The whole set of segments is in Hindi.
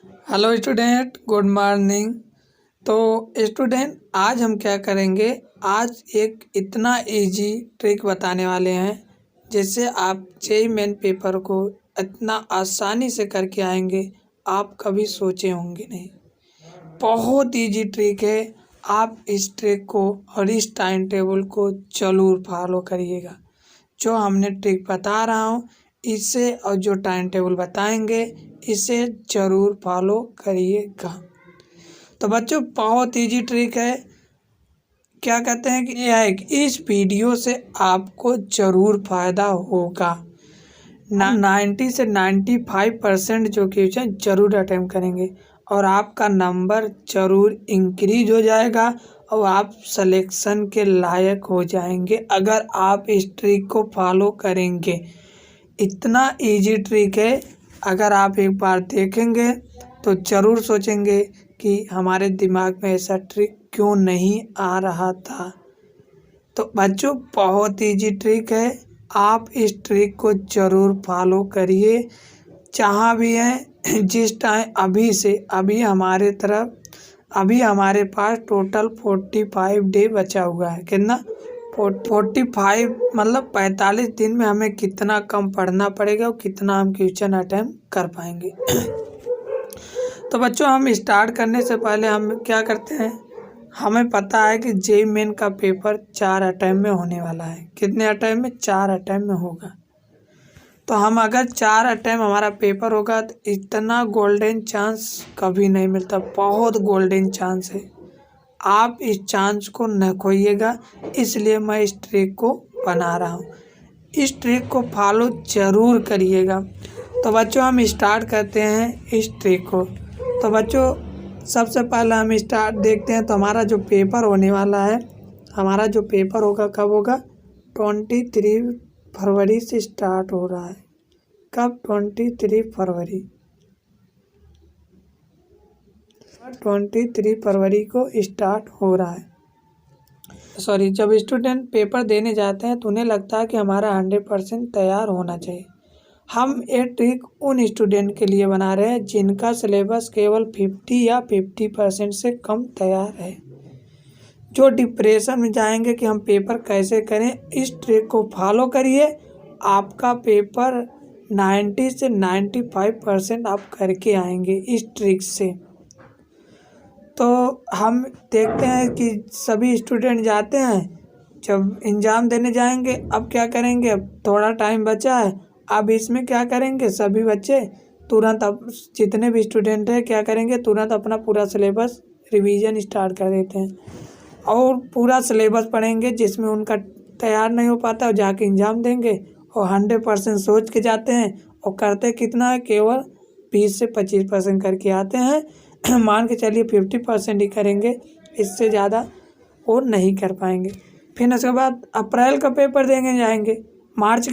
Hello student, good morning. तो स्टूडेंट, आज हम क्या करेंगे, आज एक इतना इजी ट्रिक बताने वाले हैं जिससे आप जेईई मेन पेपर को इतना आसानी से करके आएंगे, आप कभी सोचे होंगे नहीं। बहुत इजी ट्रिक है। आप इस ट्रिक को और इस टाइम टेबल को ज़रूर फॉलो करिएगा। जो हमने ट्रिक बता रहा हूँ इसे और जो टाइम टेबल बताएंगे इसे ज़रूर फॉलो करिएगा। तो बच्चों, बहुत इजी ट्रिक है। क्या कहते हैं कि यह है कि इस वीडियो से आपको ज़रूर फ़ायदा होगा। 90 से 95% जो क्वेश्चन ज़रूर अटेम्प्ट करेंगे और आपका नंबर ज़रूर इंक्रीज हो जाएगा और आप सिलेक्शन के लायक हो जाएंगे अगर आप इस ट्रिक को फॉलो करेंगे। इतना इजी ट्रिक है, अगर आप एक बार देखेंगे तो ज़रूर सोचेंगे कि हमारे दिमाग में ऐसा ट्रिक क्यों नहीं आ रहा था। तो बच्चों, बहुत इजी ट्रिक है, आप इस ट्रिक को ज़रूर फॉलो करिए। जहाँ भी हैं, जिस टाइम अभी हमारे पास टोटल 45 डे बचा हुआ है। कितना? 45 मतलब 45 दिन में हमें कितना कम पढ़ना पड़ेगा और कितना हम क्वेश्चन अटेम्प्ट कर पाएंगे। तो बच्चों, हम स्टार्ट करने से पहले हम क्या करते हैं, हमें पता है कि जेईई मेन का पेपर 4 अटेम्प्ट में होने वाला है। कितने अटेम्प्ट में? 4 अटेम्प्ट में होगा। तो हम अगर 4 अटेम्प्ट हमारा पेपर होगा तो इतना गोल्डन चांस कभी नहीं मिलता, बहुत गोल्डन चांस है। आप इस चांस को न खोइएगा, इसलिए मैं इस ट्रिक को बना रहा हूँ। इस ट्रिक को फॉलो ज़रूर करिएगा। तो बच्चों, हम स्टार्ट करते हैं इस ट्रिक को। तो बच्चों, सबसे पहले हम स्टार्ट देखते हैं। तो हमारा जो पेपर होने वाला है, हमारा जो पेपर होगा कब होगा? 23 फरवरी से स्टार्ट हो रहा है। कब? 23 फरवरी। 23 फरवरी को स्टार्ट हो रहा है। सॉरी, जब स्टूडेंट पेपर देने जाते हैं तो उन्हें लगता है कि हमारा 100% तैयार होना चाहिए। हम ये ट्रिक उन स्टूडेंट के लिए बना रहे हैं जिनका सिलेबस केवल 50 या 50% से कम तैयार है, जो डिप्रेशन में जाएंगे कि हम पेपर कैसे करें। इस ट्रिक को फॉलो करिए, आपका पेपर 90 से 95% आप करके आएंगे इस ट्रिक से। तो हम देखते हैं कि सभी स्टूडेंट जाते हैं, जब एग्ज़ाम देने जाएंगे। अब क्या करेंगे, अब थोड़ा टाइम बचा है, अब इसमें क्या करेंगे, सभी बच्चे तुरंत, अब जितने भी स्टूडेंट हैं क्या करेंगे, तुरंत अपना पूरा सिलेबस रिवीजन स्टार्ट कर देते हैं और पूरा सिलेबस पढ़ेंगे। जिसमें उनका तैयार नहीं हो पाता और जाके एग्ज़ाम देंगे और 100% सोच के जाते हैं और करते कितना है, केवल 20 से 25% करके आते हैं। मान के चलिए 50% ही करेंगे, इससे ज़्यादा वो नहीं कर पाएंगे। फिर उसके बाद अप्रैल का पेपर देने जाएंगे, मार्च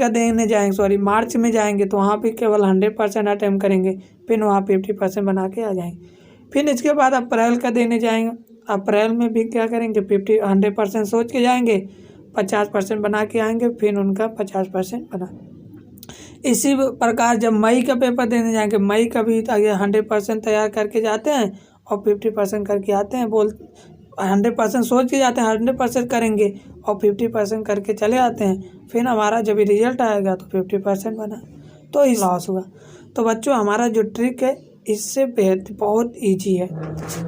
में जाएंगे तो वहाँ भी केवल 100% अटेम्प्ट करेंगे, फिर वहाँ 50% बना के आ जाएंगे। फिर इसके बाद अप्रैल का देने जाएंगे, अप्रैल में भी क्या करेंगे, 100% सोच के जाएंगे, 50% बना के आएंगे, फिर उनका 50% बना। इसी प्रकार जब मई का पेपर देने जाएंगे, मई का भी 100% तैयार करके जाते हैं और 50% करके आते हैं। 100% सोच के जाते हैं, 100% करेंगे और 50% करके चले आते हैं। फिर हमारा जब रिजल्ट आएगा तो 50% बना, तो इस लॉस हुआ। तो बच्चों, हमारा जो ट्रिक है इससे बेहद बहुत ईजी है।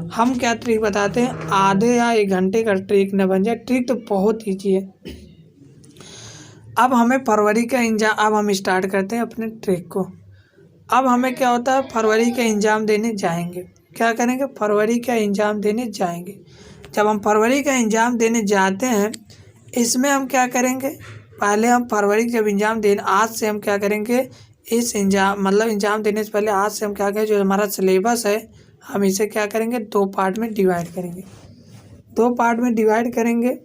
हम क्या ट्रिक बताते हैं, आधे या 1 घंटे का ट्रिक न बन जाए। ट्रिक तो बहुत ईजी है। अब हमें फरवरी का एग्ज़ाम, अब हम स्टार्ट करते हैं अपने ट्रिक को। अब हमें क्या होता है, फरवरी का एग्ज़ाम देने जाएंगे। क्या करेंगे, फरवरी का एग्ज़ाम देने जाएंगे। जब हम फरवरी का एग्ज़ाम देने जाते हैं, इसमें हम क्या करेंगे, पहले हम फरवरी जब एग्ज़ाम देने, आज से हम क्या करेंगे, इस एग्ज़ाम देने से पहले आज से हम क्या करें, जो हमारा सिलेबस है हम इसे क्या करेंगे, 2 पार्ट में डिवाइड करेंगे। 2 पार्ट में डिवाइड करेंगे।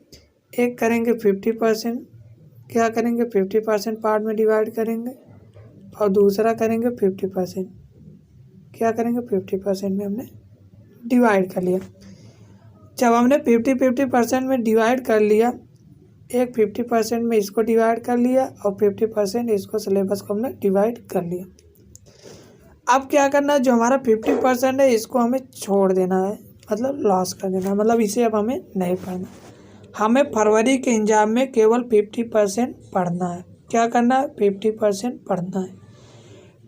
एक करेंगे 50%, क्या करेंगे 50% पार्ट में डिवाइड करेंगे और दूसरा करेंगे 50%, क्या करेंगे 50% में हमने डिवाइड कर लिया। जब हमने 50% में डिवाइड कर लिया, एक 50% में इसको डिवाइड कर लिया और 50% इसको सिलेबस को हमने डिवाइड कर लिया। अब क्या करना है, जो हमारा 50% है इसको हमें छोड़ देना है, मतलब लॉस कर देना है, मतलब इसे अब हमें नहीं पढ़ना। हमें फरवरी के एग्जाम में केवल 50% पढ़ना है। क्या करना है, 50% पढ़ना है,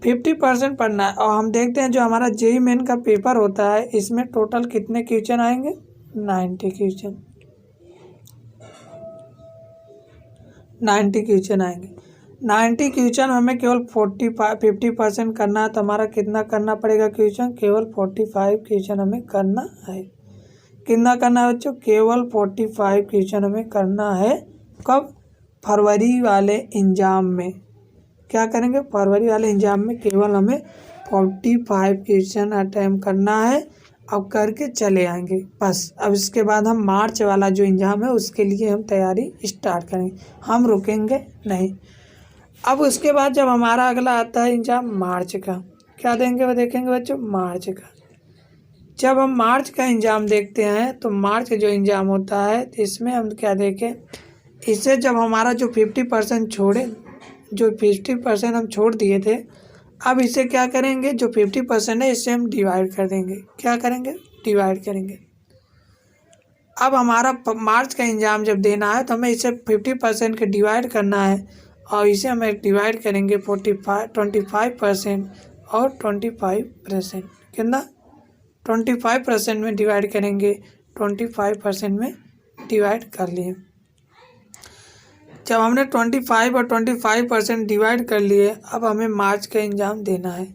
50% पढ़ना है। और हम देखते हैं जो हमारा जेईई मेन का पेपर होता है इसमें टोटल कितने क्वेश्चन आएंगे, 90 क्वेश्चन, 90 क्वेश्चन आएंगे। 90 क्वेश्चन हमें केवल 50% करना है, तो हमारा कितना करना पड़ेगा क्वेश्चन, केवल 45 क्वेश्चन हमें करना है। कितना करना है बच्चों, केवल 45 क्वेश्चन हमें करना है। कब, फरवरी वाले एग्जाम में। क्या करेंगे, फरवरी वाले एग्जाम में केवल हमें 45 क्वेश्चन अटैम्प्ट करना है। अब करके चले आएंगे बस। अब इसके बाद हम मार्च वाला जो एग्ज़ाम है उसके लिए हम तैयारी स्टार्ट करेंगे, हम रुकेंगे नहीं। अब उसके बाद जब हमारा अगला आता है एग्ज़ाम मार्च का, क्या देंगे वो देखेंगे बच्चों, मार्च का। जब हम मार्च का एग्ज़ाम देखते हैं तो मार्च का जो एग्ज़ाम होता है तो इसमें हम क्या देखें, इससे जब हमारा जो 50% छोड़े, जो 50% हम छोड़ दिए थे, अब इसे क्या करेंगे, जो 50% है इससे हम डिवाइड कर देंगे। क्या करेंगे, डिवाइड करेंगे। अब हमारा मार्च का एग्ज़ाम जब देना है तो हमें इसे 50% के डिवाइड करना है, और इसे हमें डिवाइड करेंगे 25% और 25%। कितना, 25% में डिवाइड करेंगे, 25% में डिवाइड कर लिए। जब हमने 25 और 25% डिवाइड कर लिए, अब हमें मार्च का एग्ज़ाम देना है।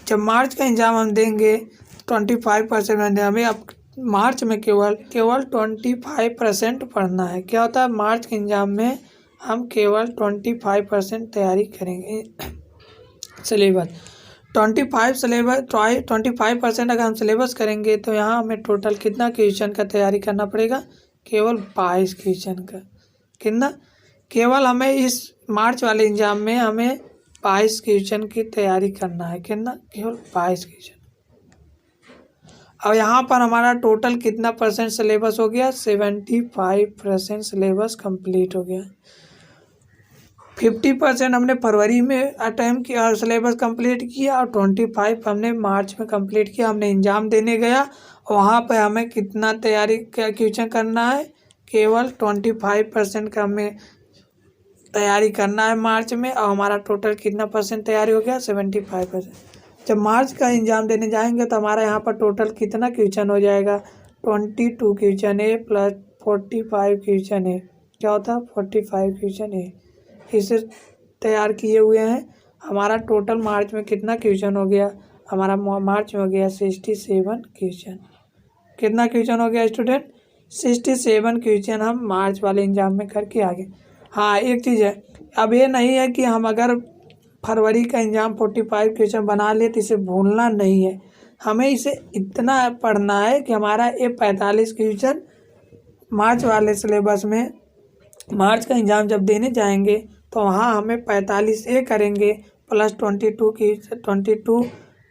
जब मार्च का एग्ज़ाम हम देंगे 25% में, हमें अब मार्च में केवल 25% पढ़ना है। क्या होता है, मार्च के एग्ज़ाम में हम केवल 25% तैयारी करेंगे सिलेबस। 25% अगर हम सिलेबस करेंगे तो यहाँ हमें टोटल कितना क्वेश्चन का तैयारी करना पड़ेगा, केवल 22 क्वेश्चन का। कितना, केवल हमें इस मार्च वाले एग्ज़ाम में हमें 22 क्वेश्चन की तैयारी करना है। कितना, केवल 22 क्वेश्चन। अब यहाँ पर हमारा टोटल कितना परसेंट सिलेबस हो गया, 75% सिलेबस कंप्लीट हो गया। 50% हमने फरवरी में अटैम्प्ट किया और सिलेबस कंप्लीट किया, और 25 हमने मार्च में कंप्लीट किया। हमने एग्ज़ाम देने गया, वहाँ पर हमें कितना तैयारी क्या क्वेश्चन करना है, केवल 25% का हमें तैयारी करना है मार्च में, और हमारा टोटल कितना परसेंट तैयारी हो गया, 75%। जब मार्च का एग्ज़ाम देने जाएंगे तो हमारा यहाँ पर टोटल कितना क्वेश्चन हो जाएगा, 22 क्वेश्चन है प्लस 45 क्वेश्चन है। क्या होता है, 45 क्वेश्चन है, इसे तैयार किए हुए हैं। हमारा टोटल मार्च में कितना क्वेश्चन हो गया, हमारा मार्च में हो गया 67 क्वेश्चन। कितना क्वेश्चन हो गया स्टूडेंट, 67 क्वेश्चन हम मार्च वाले एग्ज़ाम में करके आ गए। हाँ, एक चीज़ है, अब ये नहीं है कि हम अगर फरवरी का एग्ज़ाम 45 क्वेश्चन बना ले तो इसे भूलना नहीं है। हमें इसे इतना पढ़ना है कि हमारा ये 45 क्वेश्चन मार्च वाले सिलेबस में, मार्च का एग्ज़ाम जब देने जाएंगे तो वहाँ हमें 45 ये करेंगे प्लस 22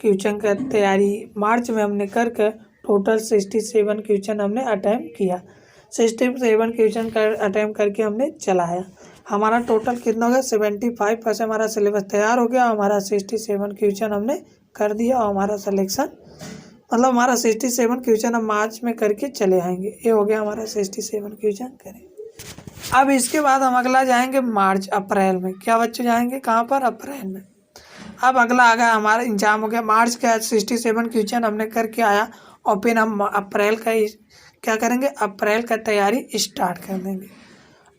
क्वेश्चन का तैयारी मार्च में हमने करके टोटल 67 क्वेश्चन हमने अटैम्प्ट किया। 67 क्वेश्चन का अटैम्प्ट करके हमने चलाया। हमारा टोटल कितना हो गया, 75% हमारा सिलेबस तैयार हो गया। हमारा 67 क्वेश्चन हमने कर दिया और हमारा सिलेक्शन, मतलब हमारा 67 क्वेश्चन हम मार्च में करके चले आएंगे। ये हो गया हमारा 67 क्वेश्चन करें। अब इसके बाद हम अगला जाएंगे मार्च अप्रैल में। क्या बच्चे जाएंगे कहाँ पर, अप्रैल में। अब अगला आ गया हमारा एग्जाम हो गया मार्च का 67 क्वेश्चन हमने करके आया, और फिर हम अप्रैल का क्या करेंगे, अप्रैल का तैयारी स्टार्ट कर देंगे।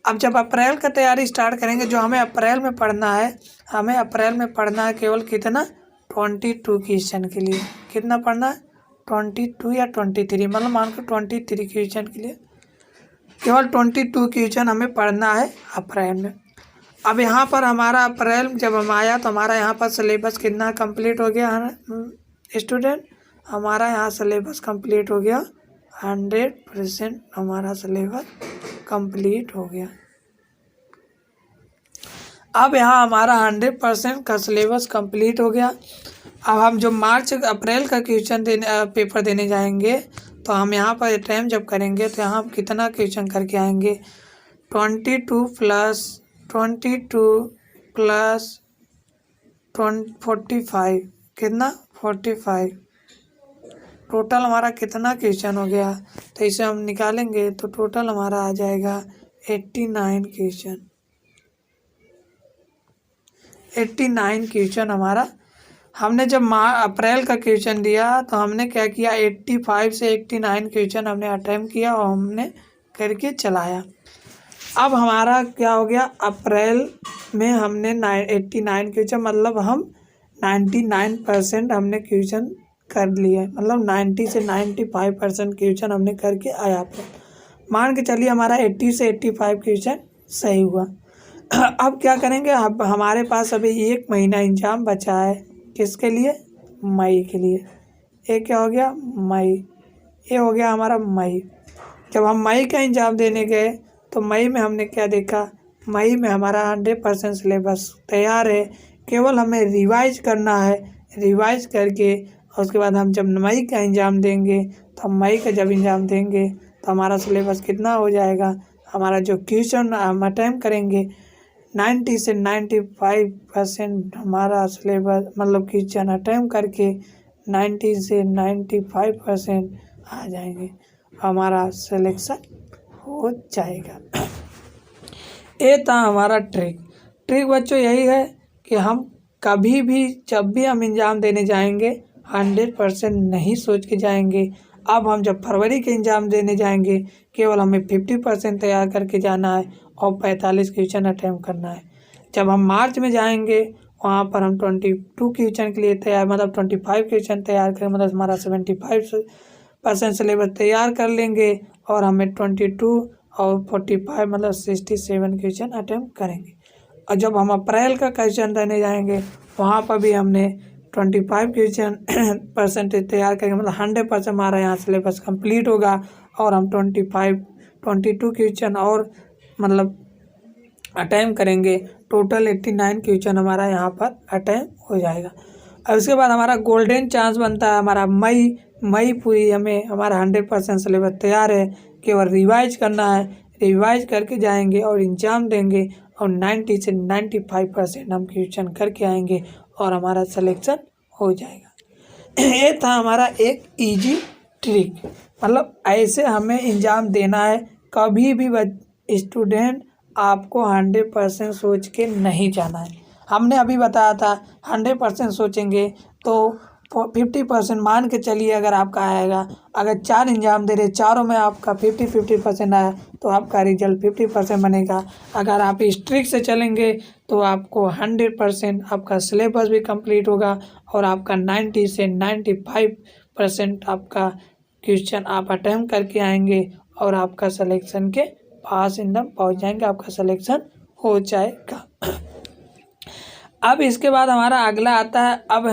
अब जब अप्रैल का तैयारी स्टार्ट करेंगे, जो हमें अप्रैल में पढ़ना है, हमें अप्रैल में पढ़ना है केवल कितना, 22 क्वेश्चन के लिए। कितना पढ़ना है, 22 या 23, मतलब मान कर 23 क्वेश्चन के लिए केवल 22 क्वेश्चन हमें पढ़ना है अप्रैल में। अब यहाँ पर हमारा अप्रैल जब हम आया तो हमारा यहाँ पर सिलेबस कितना कंप्लीट हो गया है स्टूडेंट, हमारा यहाँ सिलेबस कंप्लीट हो गया 100%, हमारा सिलेबस कंप्लीट हो गया। अब यहाँ हमारा 100% का सिलेबस कंप्लीट हो गया। अब हम जो मार्च अप्रैल का क्वेश्चन पेपर देने जाएंगे तो हम यहाँ पर अटैम्प्ट जब करेंगे तो यहाँ हम कितना क्वेश्चन करके आएंगे, 22 प्लस 45, कितना 45। टोटल हमारा कितना क्वेश्चन हो गया, तो इसे हम निकालेंगे तो टोटल हमारा आ जाएगा 89 क्वेश्चन। 89 क्वेश्चन हमारा, हमने जब अप्रैल का क्वेश्चन दिया तो हमने क्या किया, 85 से 89 क्वेश्चन हमने अटेम्प्ट किया और हमने करके चलाया। अब हमारा क्या हो गया, अप्रैल में हमने 89 क्वेश्चन, मतलब हम 99% हमने क्वेश्चन कर लिए, मतलब 90 से 95% क्वेश्चन हमने करके आया। मान के चलिए हमारा 80 से 85 क्वेश्चन सही हुआ। अब क्या करेंगे, अब हमारे पास अभी 1 महीना एग्जाम बचा है, किसके लिए, मई के लिए। ये क्या हो गया, मई, ये हो गया हमारा मई। जब हम मई का एग्जाम देने गए तो मई में हमने क्या देखा, मई में हमारा 100% सिलेबस तैयार है, केवल हमें रिवाइज करना है। रिवाइज करके और उसके बाद हम जब मई का एग्ज़ाम देंगे तो हम मई का जब एग्ज़ाम देंगे तो हमारा सिलेबस कितना हो जाएगा, हमारा जो क्वेश्चन हम अटेम्प्ट करेंगे 90 से 95% हमारा सिलेबस, मतलब क्वेश्चन अटेम्प्ट करके 90 से 95% आ जाएंगे, हमारा सिलेक्शन हो जाएगा। ये था हमारा ट्रिक बच्चों, यही है कि हम कभी भी जब भी हम एग्ज़ाम देने जाएंगे 100% नहीं सोच के जाएंगे। अब हम जब फरवरी के एग्ज़ाम देने जाएंगे केवल हमें 50% तैयार करके जाना है और 45 क्वेश्चन अटैम्प्ट करना है। जब हम मार्च में जाएंगे वहाँ पर हम 22 क्वेश्चन के लिए तैयार, मतलब 25 क्वेश्चन तैयार करें, मतलब हमारा 75% सिलेबस तैयार कर लेंगे और हमें 22 और 45 मतलब 67 क्वेश्चन अटैम्प्ट करेंगे। और जब हम अप्रैल का क्वेश्चन देने जाएंगे वहाँ पर भी हमने 25 क्वेश्चन परसेंटेज तैयार करेंगे, मतलब 100% हमारा यहाँ सिलेबस कंप्लीट होगा और हम 22 क्वेश्चन और मतलब अटैम्प्ट करेंगे। टोटल 89 क्वेश्चन हमारा यहाँ पर अटैम्प्ट हो जाएगा। और उसके बाद हमारा गोल्डन चांस बनता है, हमारा मई पूरी हमें हमारा 100% सिलेबस तैयार है, केवल रिवाइज करना है। रिवाइज करके जाएंगे और एग्ज़ाम देंगे और 90 से 95% हम क्वेश्चन करके आएंगे और हमारा सिलेक्शन हो जाएगा। ये था हमारा एक इजी ट्रिक, मतलब ऐसे हमें एग्ज़ाम देना है। कभी भी स्टूडेंट आपको 100% सोच के नहीं जाना है। हमने अभी बताया था 100% सोचेंगे तो 50% मान के चलिए अगर आपका आएगा, अगर 4 एग्ज़ाम दे रहे, चारों में आपका 50% आया तो आपका रिजल्ट 50% बनेगा। अगर आप इस ट्रिक से चलेंगे तो आपको 100% आपका सिलेबस भी कंप्लीट होगा और आपका 90 से 95% आपका क्वेश्चन आप अटेम्प्ट करके आएंगे और आपका सिलेक्शन के पास एकदम पहुँच जाएंगे, आपका सिलेक्शन हो जाएगा। अब इसके बाद हमारा अगला आता है, अब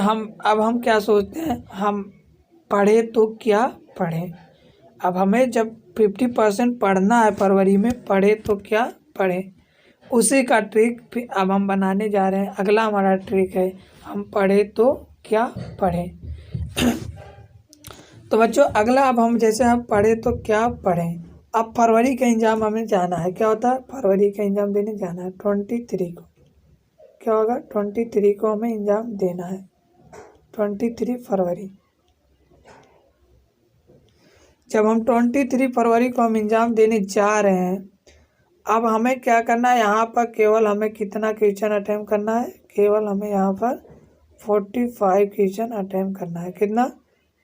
हम क्या सोचते हैं, हम पढ़े तो क्या पढ़ें। अब हमें जब 50% पढ़ना है फरवरी में, पढ़े तो क्या पढ़ें, उसी का ट्रिक अब हम बनाने जा रहे हैं। अगला हमारा ट्रिक है, हम पढ़े तो क्या पढ़ें। तो बच्चों अगला, अब हम जैसे हम पढ़े तो क्या पढ़ें, अब फरवरी का एग्ज़ाम हमें जाना है। क्या होता है, फरवरी का एग्ज़ाम देने जाना है 23 को। क्या होगा, 23 को हमें एग्ज़ाम देना है, 23 फरवरी। जब हम 23 फरवरी को हम एग्ज़ाम देने जा रहे हैं, अब हमें क्या करना है, यहाँ पर केवल हमें कितना क्वेश्चन अटैम्प्ट करना है, केवल हमें यहाँ पर 45 क्वेश्चन अटैम्प्ट करना है। कितना,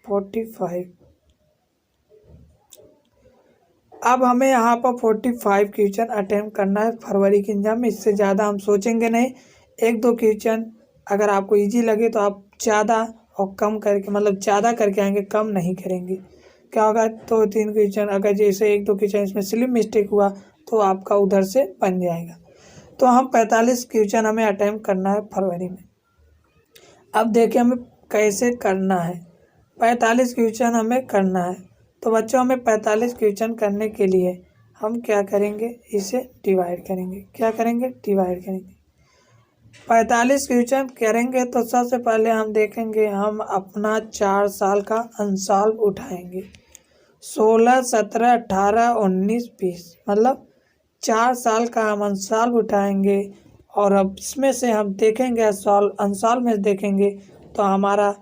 45। अब हमें यहाँ पर 45 क्वेश्चन अटैम्प्ट करना है फरवरी के एग्ज़ाम में। इससे ज़्यादा हम सोचेंगे नहीं, 1-2 क्वेश्चन अगर आपको इजी लगे तो आप ज़्यादा और कम करके, मतलब ज़्यादा करके आएंगे, कम नहीं करेंगे। क्या होगा, 2-3 क्वेश्चन, अगर जैसे 1-2 क्वेश्चन इसमें स्लिप मिस्टेक हुआ तो आपका उधर से बन जाएगा। तो हम 45 क्वेश्चन हमें अटैम्प्ट करना है फरवरी में। अब देखिए हमें कैसे करना है, 45 क्वेश्चन हमें करना है। तो बच्चों हमें 45 क्वेश्चन करने के लिए हम क्या करेंगे, इसे डिवाइड करेंगे। क्या करेंगे, डिवाइड करेंगे। 45 क्वेश्चन करेंगे तो सबसे पहले हम देखेंगे, हम अपना 4 साल का अनसॉल्व उठाएंगे। 16, 17, 18, 19, 20, मतलब 4 साल का हम अनसॉल्व उठाएंगे और अब इसमें से हम देखेंगे अनसॉल्व में देखेंगे तो हमारा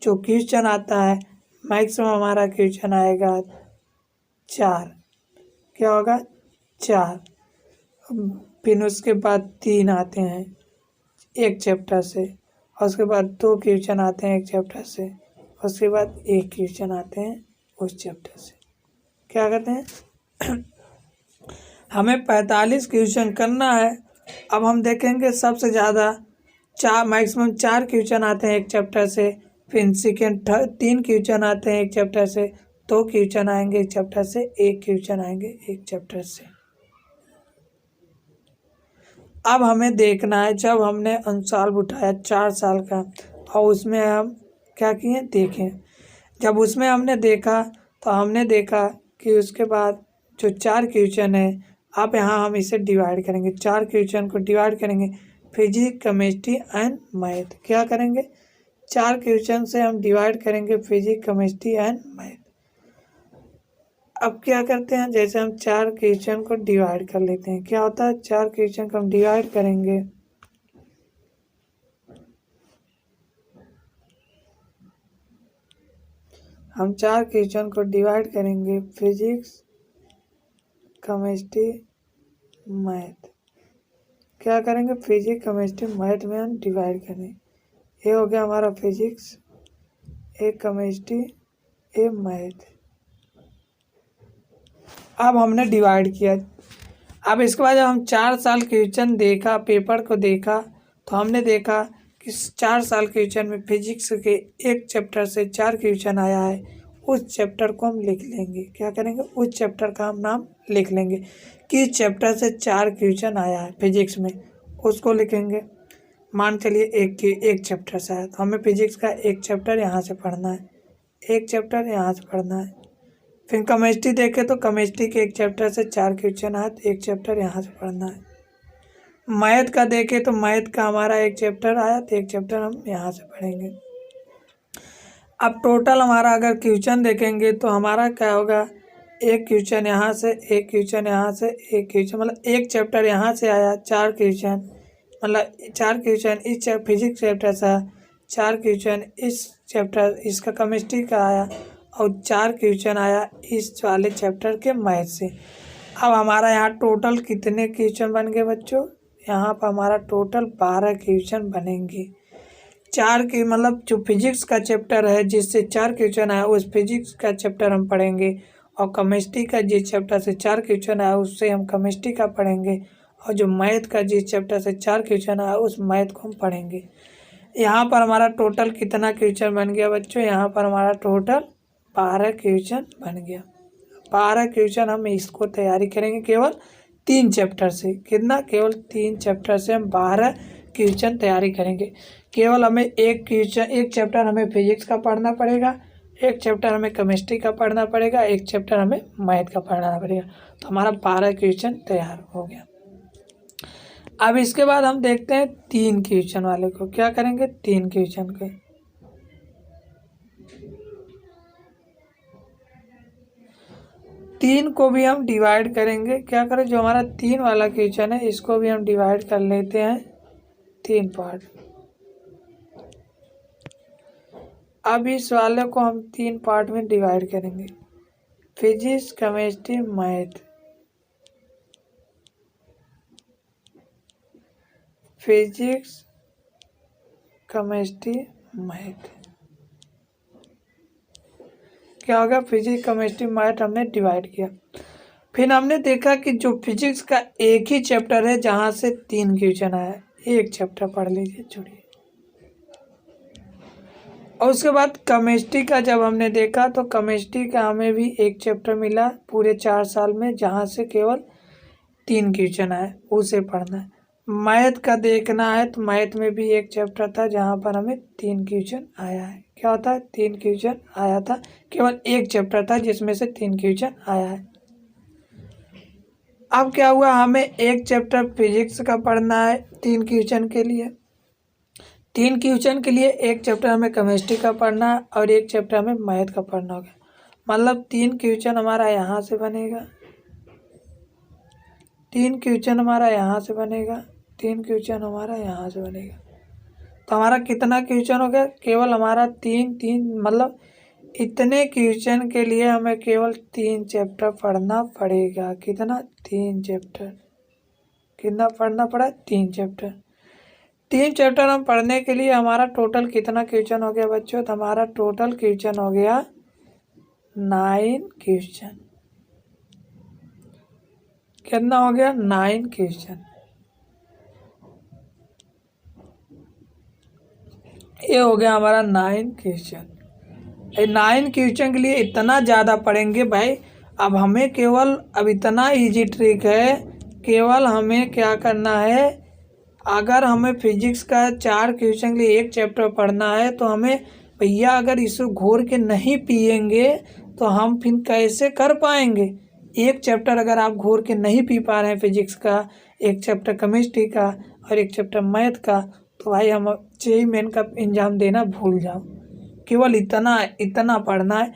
जो क्वेश्चन आता है मैक्सिमम हमारा क्वेश्चन आएगा 4। क्या होगा 4। फिर उसके बाद 3 आते हैं एक चैप्टर से, और उसके बाद 2 क्वेश्चन आते हैं एक चैप्टर से, उसके बाद 1 क्वेश्चन आते हैं उस चैप्टर से। क्या करते हैं हमें 45 क्वेश्चन करना है। अब हम देखेंगे सबसे ज़्यादा मैक्सिमम 4 क्वेश्चन आते हैं एक चैप्टर से, फिर सेकेंड 3 क्वेश्चन आते हैं एक चैप्टर से, 2 क्वेश्चन आएंगे एक चैप्टर से, 1 क्वेश्चन आएंगे एक चैप्टर से। अब हमें देखना है जब हमने अनुसाल उठाया 4 साल का, और उसमें हम क्या किए देखें। जब उसमें हमने देखा तो हमने देखा कि उसके बाद जो 4 क्वेश्चन है, अब यहाँ हम इसे डिवाइड करेंगे। 4 क्वेश्चन को डिवाइड करेंगे फिजिक्स, केमिस्ट्री एंड मैथ। क्या करेंगे 4 क्वेश्चन से हम डिवाइड करेंगे फिजिक्स, केमिस्ट्री एंड मैथ। अब क्या करते हैं, जैसे हम 4 क्वेश्चन को डिवाइड कर लेते हैं। क्या होता है 4 क्वेश्चन को हम डिवाइड करेंगे, हम 4 क्वेश्चन को डिवाइड करेंगे फिजिक्स, केमिस्ट्री, मैथ। क्या करेंगे फिजिक्स, केमिस्ट्री, मैथ में हम डिवाइड करेंगे। ये हो गया हमारा फिजिक्स, एक केमिस्ट्री, एक मैथ। अब हमने डिवाइड किया। अब इसके बाद जब हम 4 साल क्वेश्चन देखा, पेपर को देखा, तो हमने देखा कि 4 साल क्वेश्चन में फिजिक्स के एक चैप्टर से 4 क्वेश्चन आया है। उस चैप्टर को हम लिख लेंगे। क्या करेंगे उस चैप्टर का हम नाम लिख लेंगे कि चैप्टर से 4 क्वेश्चन आया है फिजिक्स में, उसको लिखेंगे। मान चलिए एक चैप्टर से आया, तो हमें फिजिक्स का एक चैप्टर यहाँ से पढ़ना है, एक चैप्टर यहाँ से पढ़ना है। फिर केमिस्ट्री देखें तो केमिस्ट्री के एक चैप्टर से 4 क्वेश्चन आए, तो एक चैप्टर यहाँ से पढ़ना है। मैथ का देखें तो मैथ का हमारा एक चैप्टर आया, तो एक चैप्टर हम यहाँ से पढ़ेंगे। अब टोटल हमारा अगर क्वेश्चन देखेंगे तो हमारा क्या होगा, एक क्वेश्चन यहाँ से, एक क्वेश्चन यहाँ से, एक क्वेश्चन, मतलब एक चैप्टर यहाँ से आया 4 क्वेश्चन, मतलब 4 क्वेश्चन इस फिजिक्स चैप्टर से, 4 क्वेश्चन इस चैप्टर इसका केमिस्ट्री का आया, और 4 क्वेश्चन आया इस वाले चैप्टर के मैथ से। अब हमारा यहाँ टोटल कितने क्वेश्चन बन गए बच्चों, यहाँ पर हमारा टोटल 12 क्वेश्चन बनेंगे। 4 के मतलब जो फिजिक्स का चैप्टर है जिससे 4 क्वेश्चन आया, उस फिजिक्स का चैप्टर हम पढ़ेंगे, और केमिस्ट्री का जिस चैप्टर से 4 क्वेश्चन आया उससे हम केमिस्ट्री का पढ़ेंगे, और जो मैथ का जिस चैप्टर से 4 क्वेश्चन आया उस मैथ को हम पढ़ेंगे। यहाँ पर हमारा टोटल कितना क्वेश्चन बन गया बच्चों, यहाँ पर हमारा टोटल 12 क्वेश्चन बन गया। 12 क्वेश्चन हम इसको तैयारी करेंगे केवल 3 चैप्टर से। कितना, केवल 3 चैप्टर से हम 12 क्वेश्चन तैयारी करेंगे। केवल हमें एक चैप्टर हमें फिजिक्स का पढ़ना पड़ेगा, एक चैप्टर हमें केमिस्ट्री का पढ़ना पड़ेगा, एक चैप्टर हमें मैथ का पढ़ना पड़ेगा। तो हमारा 12 क्वेश्चन तैयार हो गया। अब इसके बाद हम देखते हैं 3 क्वेश्चन वाले को। क्या करेंगे 3 क्वेश्चन को, 3 को भी हम डिवाइड करेंगे। क्या करें, जो हमारा 3 वाला क्वेश्चन है इसको भी हम डिवाइड कर लेते हैं 3 पार्ट। अब इस वाले को हम 3 पार्ट में डिवाइड करेंगे, physics, chemistry, math. Physics, chemistry, math. क्या होगा, फिजिक्स, केमिस्ट्री, मैथ हमने डिवाइड किया। फिर हमने देखा कि जो फिजिक्स का एक ही चैप्टर है जहाँ से 3 क्वेश्चन आया, एक चैप्टर पढ़ लीजिए, छोड़िए। और उसके बाद केमिस्ट्री का जब हमने देखा तो केमिस्ट्री का हमें भी एक चैप्टर मिला पूरे 4 साल में जहाँ से केवल 3 क्वेश्चन आए, उसे पढ़ना है। मैथ का देखना है तो मैथ में भी एक चैप्टर था जहाँ पर हमें 3 क्वेश्चन आया है। क्या होता है, 3 क्वेश्चन आया था, केवल एक चैप्टर था जिसमें से 3 क्वेश्चन आया है। अब क्या हुआ, हमें एक चैप्टर फिजिक्स का पढ़ना है 3 क्वेश्चन के लिए, 3 क्वेश्चन के लिए एक चैप्टर हमें केमिस्ट्री का पढ़ना है और एक चैप्टर हमें मैथ का पढ़ना होगा। मतलब 3 क्वेश्चन हमारा यहाँ से बनेगा, 3 क्वेश्चन हमारा यहाँ से बनेगा, 3 क्वेश्चन हमारा यहाँ से बनेगा। तो हमारा कितना क्वेश्चन हो गया, केवल हमारा तीन तीन, मतलब इतने क्वेश्चन के लिए हमें केवल 3 चैप्टर पढ़ना पड़ेगा। कितना, 3 चैप्टर। कितना पढ़ना पड़ा, 3 चैप्टर। 3 चैप्टर हम पढ़ने के लिए हमारा टोटल कितना क्वेश्चन हो गया बच्चों, तो हमारा टोटल क्वेश्चन हो गया 9 क्वेश्चन। कितना हो गया, 9 क्वेश्चन। ये हो गया हमारा 9 क्वेश्चन। 9 क्वेश्चन के लिए इतना ज़्यादा पढ़ेंगे भाई। अब हमें केवल, अब इतना इजी ट्रिक है, केवल हमें क्या करना है, अगर हमें फिजिक्स का 4 क्वेश्चन के लिए 1 चैप्टर पढ़ना है तो हमें भैया अगर इसे घोर के नहीं पिएंगे तो हम फिर कैसे कर पाएंगे। 1 चैप्टर अगर आप घोर के नहीं पी पा रहे हैं फिजिक्स का, 1 चैप्टर केमिस्ट्री का और 1 चैप्टर मैथ का, तो भाई हम जेईई मेन का एग्जाम देना भूल जाओ। केवल इतना इतना पढ़ना है।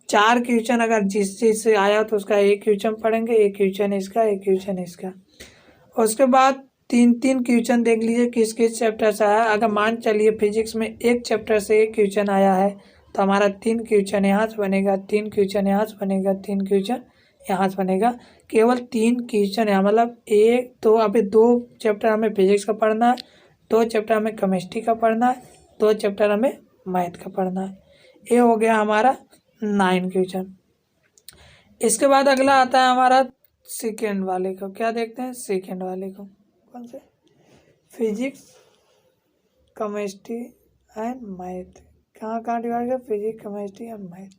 4 क्वेश्चन अगर जिस चीज़ से आया तो उसका 1 क्वेश्चन पढ़ेंगे, 1 क्वेश्चन इसका, 1 क्वेश्चन इसका। उसके बाद 3 क्वेश्चन देख लीजिए किस किस चैप्टर से आया। अगर मान चलिए फिजिक्स में 1 चैप्टर से 1 क्वेश्चन आया है तो हमारा 3 क्वेश्चन यहाँ से बनेगा, 3 क्वेश्चन यहाँ से बनेगा, 3 क्वेश्चन यहाँ से बनेगा। केवल 3 क्वेश्चन है, मतलब 1 2, अभी 2 चैप्टर हमें फिजिक्स का पढ़ना है, 2 चैप्टर हमें केमिस्ट्री का पढ़ना है, 2 चैप्टर हमें मैथ का पढ़ना है। ये हो गया हमारा 9 क्वेश्चन। इसके बाद अगला आता है हमारा सेकेंड वाले को। क्या देखते हैं, सेकेंड वाले को, कौन से, फिजिक्स केमिस्ट्री एंड मैथ। कहाँ कहाँ डिवाइड है, फिजिक्स केमिस्ट्री एंड मैथ।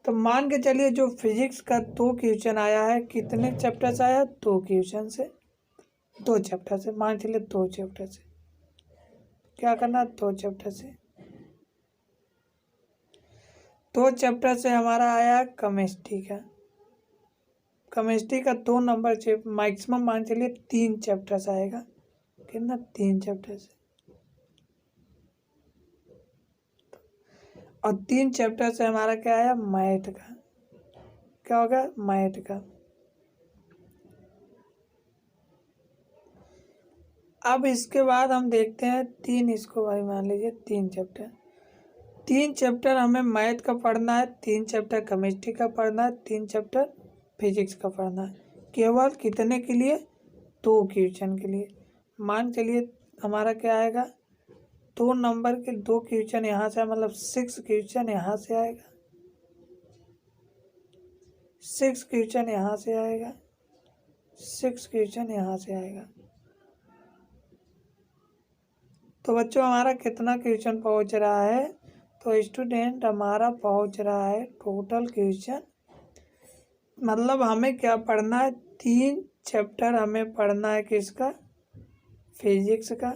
तो मान के चलिए जो फिजिक्स का 2 क्वेश्चन आया है, कितने चैप्टर से आया, 2 क्वेश्चन से, 2 चैप्टर से, मान चलिए 2 चैप्टर से। क्या करना, 2 चैप्टर से। 2 चैप्टर से हमारा आया केमिस्ट्री का। केमिस्ट्री का 2 नंबर मैक्सिमम मान चलिए 3 चैप्टर से आएगा। कितना, 3 चैप्टर से। और 3 चैप्टर से हमारा क्या आया, मैथ का। क्या होगा, मैथ का। अब इसके बाद हम देखते हैं 3, इसको भाई मान लीजिए 3 चैप्टर। 3 चैप्टर हमें मैथ का पढ़ना है, 3 चैप्टर केमिस्ट्री का पढ़ना है, 3 चैप्टर फिजिक्स का पढ़ना है। केवल कितने के लिए, 2 क्वेश्चन के लिए। मान चलिए हमारा क्या आएगा, 2 नंबर के 2 क्वेश्चन यहाँ से, मतलब 6 क्वेश्चन यहाँ से आएगा, 6 क्वेश्चन यहाँ से आएगा, 6 क्वेश्चन यहाँ से आएगा। तो बच्चों हमारा कितना क्वेश्चन पहुँच रहा है, तो स्टूडेंट हमारा पहुँच रहा है टोटल क्वेश्चन, मतलब हमें क्या पढ़ना है, 3 चैप्टर हमें पढ़ना है किसका, फिजिक्स का,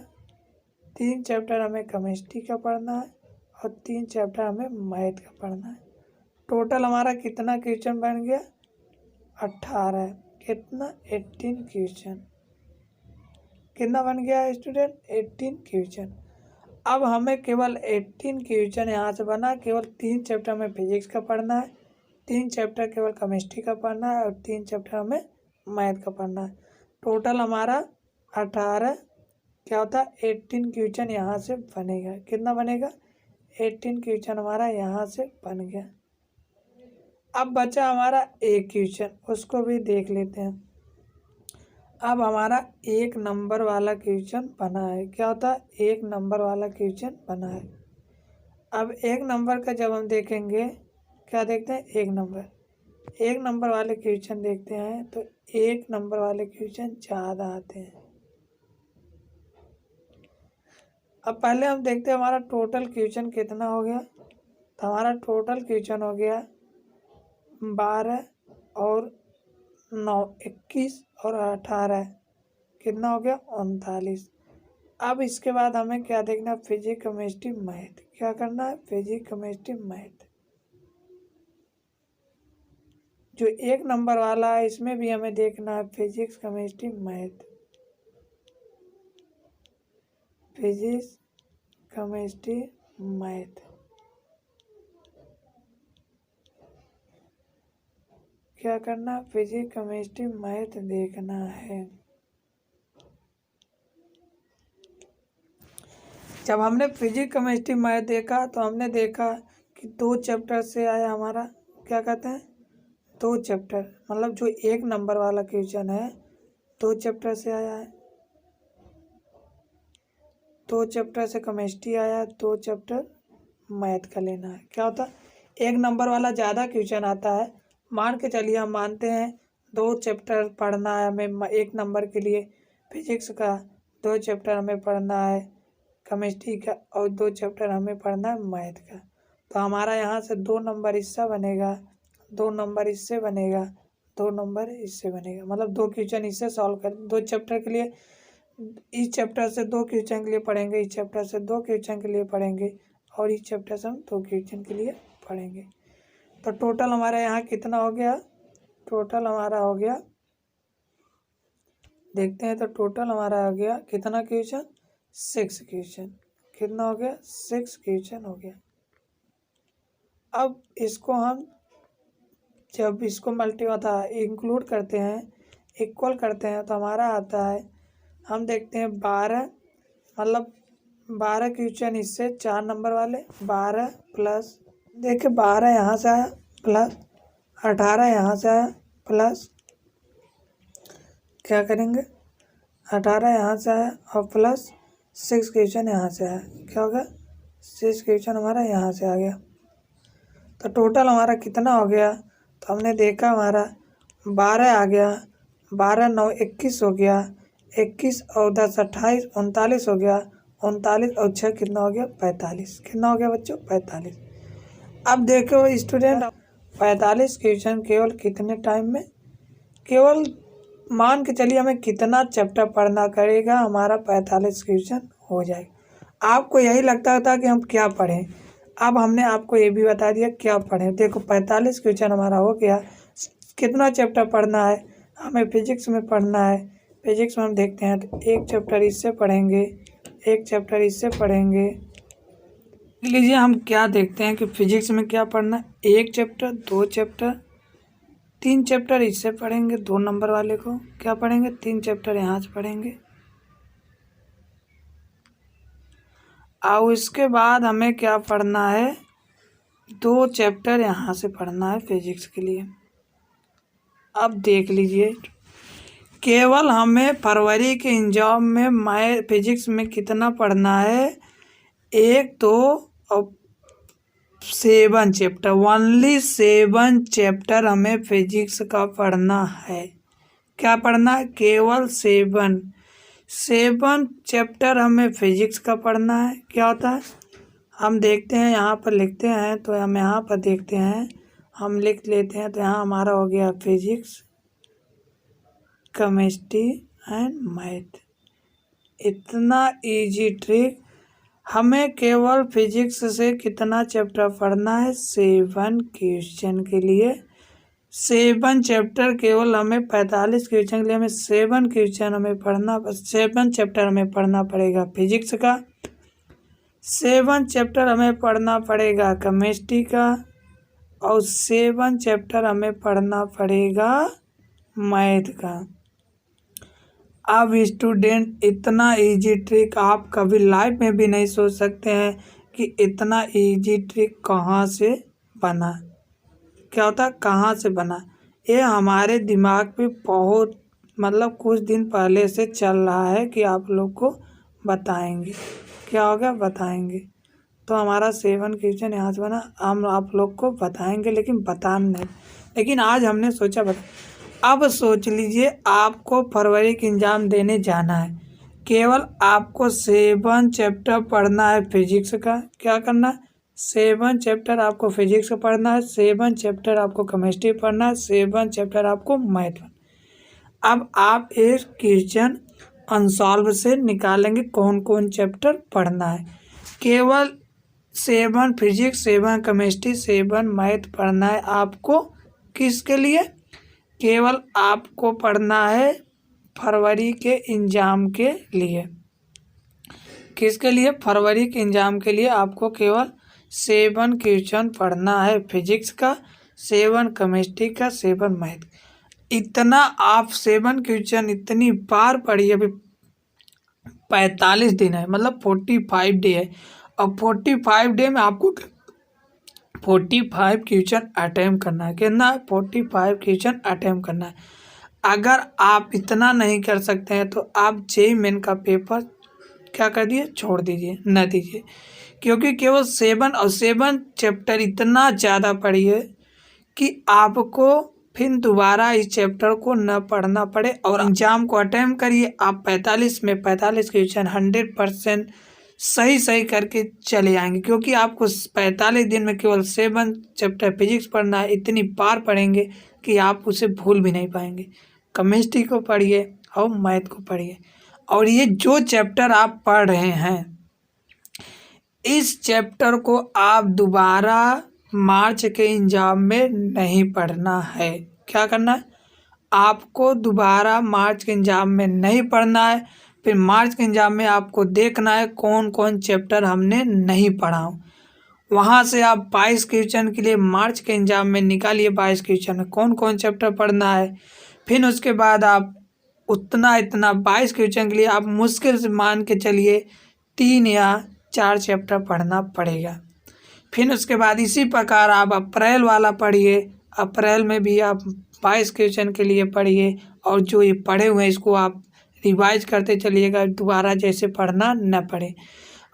3 चैप्टर हमें केमिस्ट्री का पढ़ना है और 3 चैप्टर हमें मैथ का पढ़ना है। टोटल हमारा कितना क्वेश्चन बन गया, 18। कितना, 18 क्वेश्चन। कितना बन गया स्टूडेंट, 18 क्वेश्चन। अब हमें केवल 18 क्वेश्चन यहाँ से बना, केवल 3 चैप्टर हमें फिजिक्स का पढ़ना है, 3 चैप्टर केवल केमिस्ट्री का पढ़ना है और 3 चैप्टर हमें मैथ का पढ़ना है। टोटल हमारा 18, क्या होता है, 18 क्वेश्चन यहाँ से बनेगा। कितना बनेगा, 18 क्वेश्चन हमारा यहाँ से बन गया। अब बचा हमारा 1 क्वेश्चन, उसको भी देख लेते हैं। अब हमारा 1 नंबर वाला क्वेश्चन बना है। क्या होता है, 1 नंबर वाला क्वेश्चन बना है। अब 1 नंबर का जब हम देखेंगे, क्या देखते हैं, 1 नंबर वाले क्वेश्चन देखते हैं तो 1 नंबर वाले क्वेश्चन ज़्यादा आते हैं। अब पहले हम देखते हैं हमारा टोटल क्वेश्चन कितना हो गया। तो हमारा टोटल क्वेश्चन हो गया 12 और 9, 21 और 18, कितना हो गया, 39। अब इसके बाद हमें क्या देखना है, फिजिक्स केमिस्ट्री मैथ। क्या करना है, फिजिक्स केमिस्ट्री मैथ। जो 1 नंबर वाला है इसमें भी हमें देखना है physics chemistry math, physics chemistry math. क्या करना, फिजिक्स केमिस्ट्री मैथ देखना है। जब हमने फिजिक्स केमिस्ट्री मैथ देखा तो हमने देखा कि 2 चैप्टर से आया हमारा, क्या कहते हैं, 2 चैप्टर, मतलब जो 1 नंबर वाला क्वेश्चन है 2 चैप्टर से आया है। 2 चैप्टर से केमिस्ट्री आया, 2 चैप्टर मैथ का लेना है। क्या होता है, 1 नंबर वाला ज़्यादा क्वेश्चन आता है। मान के चलिए हम मानते हैं 2 चैप्टर पढ़ना है हमें 1 नंबर के लिए फिजिक्स का, 2 चैप्टर हमें पढ़ना है केमिस्ट्री का और 2 चैप्टर हमें पढ़ना है मैथ का। तो हमारा यहाँ से 2 नंबर इससे बनेगा, 2 नंबर इससे बनेगा, 2 नंबर इससे बनेगा, मतलब 2 क्वेश्चन इससे सॉल्व कर 2 चैप्टर के लिए, इस चैप्टर से 2 क्वेश्चन के लिए पढ़ेंगे, इस चैप्टर से 2 क्वेश्चन के लिए पढ़ेंगे और इस चैप्टर से हम 2 क्वेश्चन के लिए पढ़ेंगे। तो टोटल हमारे यहाँ कितना हो गया, टोटल हमारा हो गया, देखते हैं तो टोटल हमारा हो गया कितना क्वेश्चन, 6 क्वेश्चन। कितना हो गया, 6 क्वेश्चन हो गया। अब इसको हम जब इसको इंक्लूड करते हैं, इक्वल करते हैं तो हमारा आता है, हम देखते हैं 12, मतलब 12 क्वेश्चन इससे 4 नंबर वाले, 12 प्लस, देखिए 12 यहाँ से आया प्लस 18 यहाँ से आया प्लस, क्या करेंगे, 18 यहाँ से आया और प्लस 6 क्वेश्चन यहाँ से आया, क्या होगा, 6 क्वेश्चन हमारा यहाँ से आ गया। तो टोटल हमारा कितना हो गया, तो हमने देखा हमारा 12 आ गया, 12 9 21 हो गया, 21 और 10 28 39 हो गया, 39 और 6 कितना हो गया, 45। कितना हो गया बच्चों, 45। अब देखो स्टूडेंट, 45 क्वेश्चन केवल कितने टाइम में, केवल मान के चलिए हमें कितना चैप्टर पढ़ना करेगा, हमारा 45 क्वेश्चन हो जाएगा। आपको यही लगता था कि हम क्या पढ़ें, अब हमने आपको ये भी बता दिया क्या पढ़ें। देखो 45 क्वेश्चन हमारा हो गया। कितना चैप्टर पढ़ना है, हमें फिजिक्स में पढ़ना है। फिजिक्स में हम देखते हैं तो 1 चैप्टर इससे पढ़ेंगे, 1 चैप्टर इससे पढ़ेंगे। लीजिए हम क्या देखते हैं कि फिजिक्स में क्या पढ़ना है, 1 चैप्टर, 2 चैप्टर, 3 चैप्टर इससे पढ़ेंगे, 2 नंबर वाले को क्या पढ़ेंगे, 3 चैप्टर यहाँ से पढ़ेंगे। और इसके बाद हमें क्या पढ़ना है, 2 चैप्टर यहाँ से पढ़ना है फिजिक्स के लिए। अब देख लीजिए, केवल हमें फरवरी के एग्जाम में फिजिक्स में कितना पढ़ना है, 1 2 और 7 चैप्टर, ओनली 7 चैप्टर हमें फिजिक्स का पढ़ना है। क्या पढ़ना है, केवल 7 चैप्टर हमें फिजिक्स का पढ़ना है। क्या होता है, हम देखते हैं यहाँ पर लिखते हैं, तो हम यहाँ पर देखते हैं, हम लिख लेते हैं, तो यहाँ हमारा हो गया फिजिक्स केमिस्ट्री एंड मैथ। इतना इजी ट्रिक, हमें केवल फिजिक्स से कितना चैप्टर पढ़ना है, 7 क्वेश्चन के लिए, 7 चैप्टर, केवल हमें 45 क्वेश्चन के लिए हमें 7 क्वेश्चन हमें पढ़ना, 7 चैप्टर हमें पढ़ना पड़ेगा फिजिक्स का, 7 चैप्टर हमें पढ़ना पड़ेगा केमिस्ट्री का और 7 चैप्टर हमें पढ़ना पड़ेगा मैथ का। अब स्टूडेंट इतना इजी ट्रिक आप कभी लाइफ में भी नहीं सोच सकते हैं कि इतना इजी ट्रिक कहाँ से बना। क्या होता, कहाँ से बना, ये हमारे दिमाग पे बहुत, मतलब कुछ दिन पहले से चल रहा है कि आप लोग को बताएंगे। क्या होगा, बताएंगे। तो हमारा 7 क्वेश्चन यहाँ से बना, हम आप लोग को बताएंगे, लेकिन बताना नहीं, लेकिन आज हमने सोचा अब सोच लीजिए, आपको फरवरी के एग्जाम देने जाना है, केवल आपको 7 चैप्टर पढ़ना है फिजिक्स का। क्या करना है, 7 चैप्टर आपको फिजिक्स का पढ़ना है, 7 चैप्टर आपको केमिस्ट्री पढ़ना है, 7 चैप्टर आपको मैथ पढ़ना। अब आप एक क्वेश्चन अनसॉल्व से निकालेंगे कौन कौन चैप्टर पढ़ना है। केवल 7 फिजिक्स, 7 केमिस्ट्री, 7 मैथ पढ़ना है आपको। किसके लिए, केवल आपको पढ़ना है फरवरी के एग्जाम के लिए। किसके लिए, फरवरी के एग्जाम के लिए आपको केवल 7 क्वेश्चन पढ़ना है फिजिक्स का, 7 केमिस्ट्री का, 7 मैथ। इतना आप 7 क्वेश्चन इतनी बार पढ़िए, अभी 45 दिन है, मतलब 45 डे है। अब 45 डे में आपको 45 क्वेश्चन अटेम्प्ट करना है। कितना? 45 क्वेश्चन अटेम्प्ट करना है। अगर आप इतना नहीं कर सकते हैं तो आप जेईई मेन का पेपर क्या कर दिए? छोड़ दीजिए, न दीजिए, क्योंकि केवल 7 चैप्टर इतना ज़्यादा पढ़िए कि आपको फिर दोबारा इस चैप्टर को न पढ़ना पड़े और एग्जाम को अटेम्प्ट करिए। आप 45 में 45 क्वेश्चन 100% सही करके चले आएंगे, क्योंकि आपको 45 दिन में केवल 7 चैप्टर फिजिक्स पढ़ना है। इतनी बार पढ़ेंगे कि आप उसे भूल भी नहीं पाएंगे। केमिस्ट्री को पढ़िए और मैथ को पढ़िए, और ये जो चैप्टर आप पढ़ रहे हैं इस चैप्टर को आप दोबारा मार्च के एग्जाम में नहीं पढ़ना है। क्या करना है? आपको दोबारा मार्च के एग्जाम में नहीं पढ़ना है। फिर मार्च के एग्जाम में आपको देखना है कौन कौन चैप्टर हमने नहीं पढ़ा हो। वहाँ से आप 22 क्वेश्चन के लिए मार्च के एग्जाम में निकालिए 22 क्वेश्चन कौन कौन चैप्टर पढ़ना है। फिर उसके बाद आप इतना 22 क्वेश्चन के लिए आप मुश्किल से मान के चलिए 3 या 4 चैप्टर पढ़ना पड़ेगा। फिर उसके बाद इसी प्रकार आप अप्रैल वाला पढ़िए। अप्रैल में भी आप 22 क्वेश्चन के लिए पढ़िए, और जो ये पढ़े हुए हैं इसको आप रिवाइज करते चलिएगा, दोबारा जैसे पढ़ना न पड़े।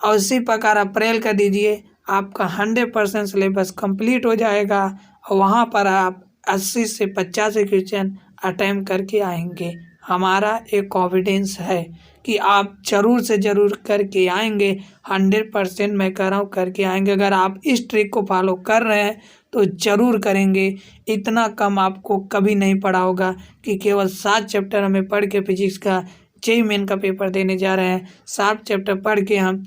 और इसी प्रकार अप्रैल का दीजिए, आपका 100% सिलेबस कंप्लीट हो जाएगा और वहाँ पर आप 80 से 85 क्वेश्चन अटेम्प्ट करके आएंगे। हमारा एक कॉन्फिडेंस है कि आप ज़रूर से ज़रूर करके आएंगे। 100% मैं कह रहा हूँ करके आएंगे। अगर आप इस ट्रिक को फॉलो कर रहे हैं तो ज़रूर करेंगे। इतना कम आपको कभी नहीं पड़ा होगा कि केवल 7 चैप्टर हमें पढ़ के फिजिक्स का जेईई मेन का पेपर देने जा रहे हैं। 7 चैप्टर पढ़ के हम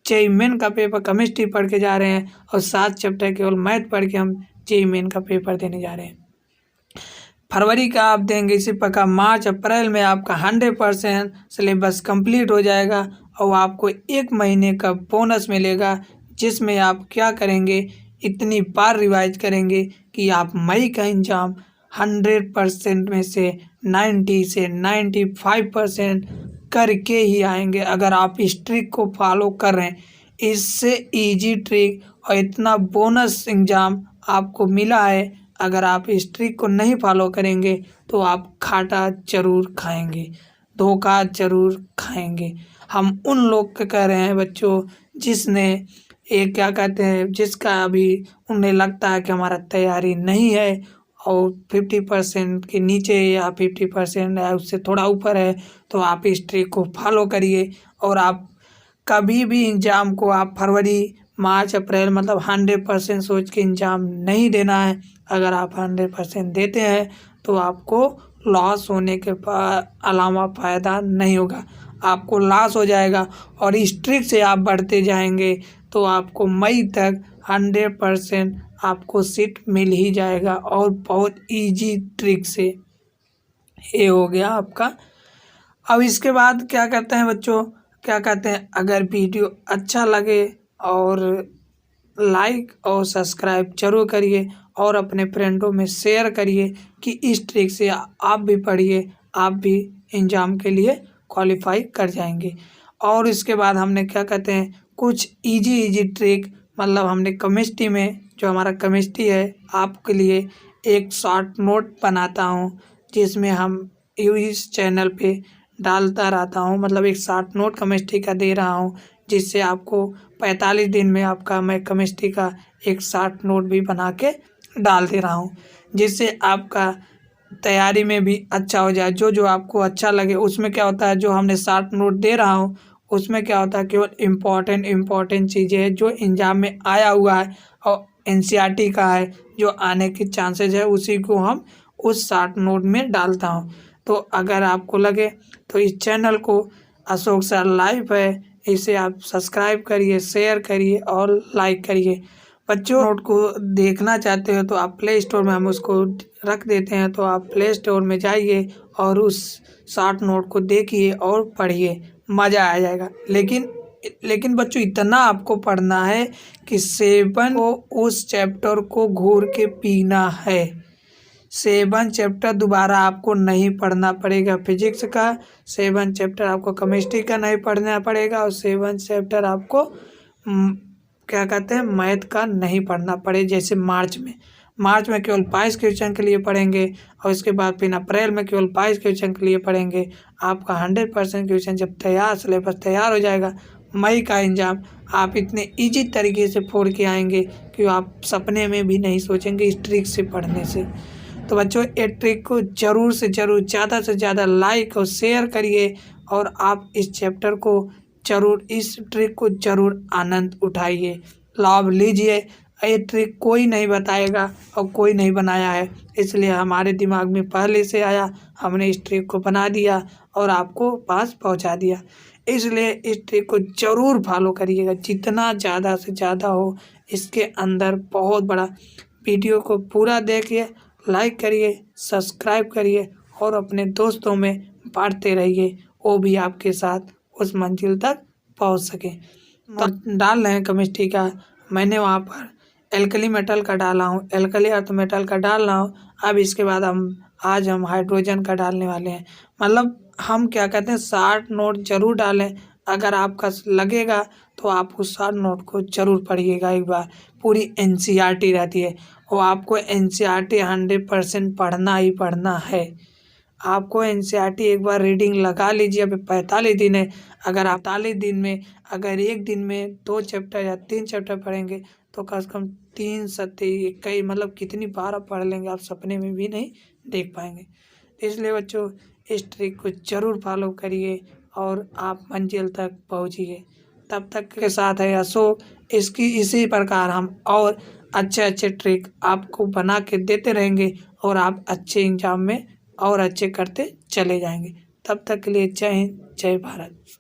जेईई मेन का पेपर केमिस्ट्री पढ़ के जा रहे हैं, और 7 चैप्टर केवल मैथ पढ़ के हम जेईई मेन का पेपर देने जा रहे हैं। फरवरी का आप देंगे इसी प्रकार मार्च अप्रैल में आपका 100% सिलेबस कंप्लीट हो जाएगा, और आपको 1 महीने का बोनस मिलेगा, जिसमें आप क्या करेंगे? इतनी बार रिवाइज करेंगे कि आप मई का एग्जाम 100% में से 90 से 95% करके ही आएंगे। अगर आप इस ट्रिक को फॉलो कर रहे हैं, इससे इजी ट्रिक और इतना बोनस एग्ज़ाम आपको मिला है। अगर आप इस ट्रिक को नहीं फॉलो करेंगे तो आप घाटा जरूर खाएंगे, धोखा जरूर खाएंगे। हम उन लोग के कह रहे हैं बच्चों जिसने एक क्या कहते हैं, जिसका अभी उन्हें लगता है कि हमारा तैयारी नहीं है और 50% के नीचे या 50% या उससे थोड़ा ऊपर है, तो आप इस ट्रिक को फॉलो करिए। और आप कभी भी एग्ज़ाम को आप फरवरी मार्च अप्रैल मतलब 100% सोच के एग्ज़ाम नहीं देना है। अगर आप 100% देते हैं तो आपको लॉस होने के अलावा फ़ायदा नहीं होगा, आपको लॉस हो जाएगा। और इस ट्रिक से आप बढ़ते जाएंगे तो आपको मई तक 100% आपको सीट मिल ही जाएगा, और बहुत इजी ट्रिक से। ये हो गया आपका। अब इसके बाद क्या करते हैं बच्चों, क्या कहते हैं, अगर वीडियो अच्छा लगे और लाइक और सब्सक्राइब जरूर करिए, और अपने फ्रेंडों में शेयर करिए कि इस ट्रिक से आप भी पढ़िए, आप भी एग्ज़ाम के लिए क्वालिफाई कर जाएंगे। और इसके बाद हमने क्या कहते हैं, कुछ इजी ट्रिक, मतलब हमने केमिस्ट्री में जो हमारा केमिस्ट्री है आपके लिए एक शॉर्ट नोट बनाता हूँ, जिसमें हम इस चैनल पे डालता रहता हूँ। मतलब एक शॉर्ट नोट केमिस्ट्री का दे रहा हूँ, जिससे आपको 45 दिन में आपका मैं केमिस्ट्री का एक शॉर्ट नोट भी बना के डाल दे रहा हूँ, जिससे आपका तैयारी में भी अच्छा हो जाए। जो आपको अच्छा लगे उसमें क्या होता है, जो हमने शॉर्ट नोट दे रहा हूँ उसमें क्या होता है, केवल इम्पोर्टेंट चीज़ें हैं जो एग्जाम में आया हुआ है और एनसीईआरटी का है, जो आने के चांसेस है, उसी को हम उस शॉर्ट नोट में डालता हूँ। तो अगर आपको लगे तो इस चैनल को अशोक सर लाइव है, इसे आप सब्सक्राइब करिए, शेयर करिए और लाइक करिए। बच्चों नोट को देखना चाहते हो तो आप प्ले स्टोर में हम उसको रख देते हैं, तो आप प्ले स्टोर में जाइए और उस शॉर्ट नोट को देखिए और पढ़िए, मज़ा आ जाएगा। लेकिन बच्चों इतना आपको पढ़ना है कि 7 को उस चैप्टर को घूर के पीना है। 7 चैप्टर दोबारा आपको नहीं पढ़ना पड़ेगा। फिजिक्स का 7 चैप्टर आपको केमिस्ट्री का नहीं पढ़ना पड़ेगा और 7 चैप्टर आपको क्या कहते हैं मैथ का नहीं पढ़ना पड़े। जैसे मार्च में केवल 22 क्वेश्चन के लिए पढ़ेंगे और इसके बाद फिर अप्रैल में केवल 22 क्वेश्चन के लिए पढ़ेंगे। आपका 100% क्वेश्चन जब सिलेबस तैयार हो जाएगा, मई का एग्जाम आप इतने इजी तरीके से फोड़ के आएंगे कि आप सपने में भी नहीं सोचेंगे इस ट्रिक से पढ़ने से। तो बच्चों, ये ट्रिक को ज़रूर से ज़रूर ज़्यादा से ज़्यादा लाइक और शेयर करिए और आप इस चैप्टर को ज़रूर, इस ट्रिक को ज़रूर आनंद उठाइए, लाभ लीजिए। ये ट्रिक कोई नहीं बताएगा और कोई नहीं बनाया है, इसलिए हमारे दिमाग में पहले से आया, हमने इस ट्रिक को बना दिया और आपको पास पहुंचा दिया। इसलिए इस ट्रिक को ज़रूर फॉलो करिएगा, जितना ज़्यादा से ज़्यादा हो। इसके अंदर बहुत बड़ा, वीडियो को पूरा देखिए, लाइक करिए, सब्सक्राइब करिए और अपने दोस्तों में बांटते रहिए, वो भी आपके साथ उस मंजिल तक पहुंच सके। तो डाल रहे हैं केमिस्ट्री का, मैंने वहाँ पर एल्कली मेटल का डाला हूँ, एल्कली अर्थ मेटल का डाल रहा हूँ। अब इसके बाद आज हम हाइड्रोजन का डालने वाले हैं। मतलब हम क्या कहते हैं 60 नोट जरूर डालें। अगर आपका लगेगा तो आप उस 60 नोट को जरूर पढ़िएगा एक बार। पूरी NCERT रहती है, वो आपको NCERT 100% पढ़ना ही पढ़ना है। आपको NCERT एक बार रीडिंग लगा लीजिए। अभी 45 दिन है, अगर आप 45 दिन में अगर एक दिन में 2 चैप्टर या 3 चैप्टर पढ़ेंगे तो कम से कम 3 सत्ते कई मतलब कितनी बार आप पढ़ लेंगे, आप सपने में भी नहीं देख पाएंगे। इसलिए बच्चों, इस ट्रिक को ज़रूर फॉलो करिए और आप मंजिल तक पहुंचिए। तब तक के साथ है अशोक। इसी प्रकार हम और अच्छे ट्रिक आपको बना के देते रहेंगे और आप अच्छे एग्जाम में और अच्छे करते चले जाएंगे। तब तक के लिए जय हिंद, जय भारत।